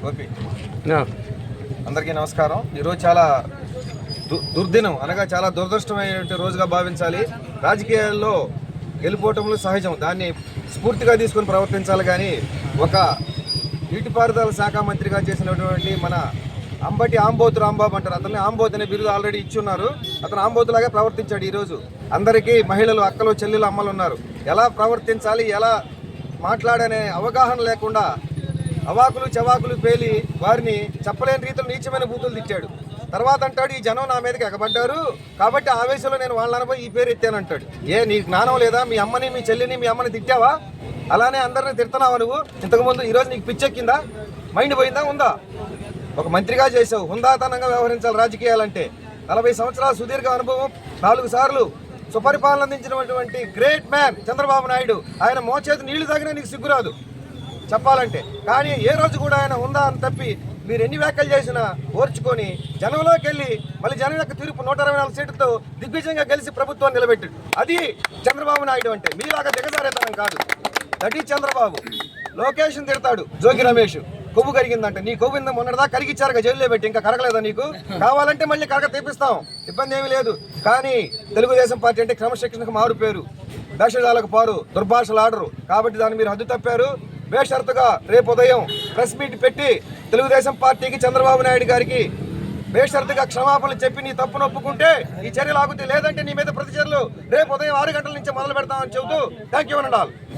గోపి అందరికీ నమస్కారం. ఈరోజు చాలా దుర్దినం అనగా చాలా దురదృష్టమైన రోజుగా భావించాలి. రాజకీయాల్లో గెలుపోవటంలో సహజం, దాన్ని స్ఫూర్తిగా తీసుకొని ప్రవర్తించాలి. కానీ ఒక నీటిపారుదల శాఖ మంత్రిగా చేసినటువంటి మన అంబటి ఆంబోతు రాంబాబు అంటారు, అతన్ని ఆంబోతు అనే బిరుదు ఆల్రెడీ ఇచ్చున్నారు. అతను ఆంబోతులాగే ప్రవర్తించాడు. ఈరోజు అందరికీ మహిళలు, అక్కలు, చెల్లెలు, అమ్మలు ఉన్నారు. ఎలా ప్రవర్తించాలి, ఎలా మాట్లాడనే అవగాహన లేకుండా అవాకులు చవాకులు పేలి వారిని చెప్పలేని రీతిలో నీచమైన బూతులు తిట్టాడు. తర్వాత అంటాడు, ఈ జనం నా మీదకి ఎగబడ్డారు కాబట్టి ఆవేశంలో నేను వాళ్ళని అనబోయి ఈ పేరు ఎత్తానంటాడు. నీ జ్ఞానం లేదా? మీ అమ్మని, మీ చెల్లిని, మీ అమ్మని తిట్టావా? అలానే అందరిని తిడుతున్నావా నువ్వు? ఇంతకుముందు ఈరోజు నీకు పిచ్చెక్కిందా? మైండ్ పోయిందా? ఉందా? ఒక మంత్రిగా చేసావు, హుందాతనంగా వ్యవహరించాలి. రాజకీయాలంటే 40 సంవత్సరాల సుదీర్ఘ అనుభవం, 4 సార్లు సుపరిపాలన అందించినటువంటి గ్రేట్ మ్యాన్ చంద్రబాబు నాయుడు. ఆయన మోచేతి నీళ్లు తాగినా నీకు సిగ్గురాదు చెప్పాలంటే. కానీ ఏ రోజు కూడా ఆయన ఉందా అని తప్పి మీరు ఎన్ని వ్యాఖ్యలు చేసినా ఓర్చుకొని జనంలోకి వెళ్ళి మళ్ళీ జనం యొక్క తీర్పు 124 సీట్లతో దిగ్విజయంగా గెలిచి ప్రభుత్వాన్ని నిలబెట్టాడు. అది చంద్రబాబు నాయుడు అంటే. మీలాగా దిగజారేతనం కాదు. That is Chandrababu. లోకేష్ తిడతాడు, జోగి రమేష్ కొవ్వు కరిగిందంటే. నీ కొవ్వు ఇంత మొన్నటిదా కరిగిచ్చారుగా జైల్లో పెట్టి, ఇంకా కరగలేదా నీకు? కావాలంటే మళ్ళీ కరగ తెప్పిస్తాం, ఇబ్బంది ఏమీ లేదు. కానీ తెలుగుదేశం పార్టీ అంటే క్రమశిక్షణకు మారు పేరు, భేషజాలకు పారు, దుర్భాషలు ఆడరు. కాబట్టి దాన్ని మీరు హద్దు తప్పారు. బేషరతుగా రేపు ఉదయం ప్రెస్ మీట్ పెట్టి తెలుగుదేశం పార్టీకి, చంద్రబాబు నాయుడు గారికి బేషరతుగా క్షమాపణలు చెప్పి నీ తప్పును ఒప్పుకుంటే ఈ చర్యలు ఆగుతాయి. లేదంటే నీ మీద ప్రతి చర్యలు రేపు ఉదయం 6 గంటల నుంచి మొదలు పెడతామని చెబుతూ థ్యాంక్ యూ అనండి.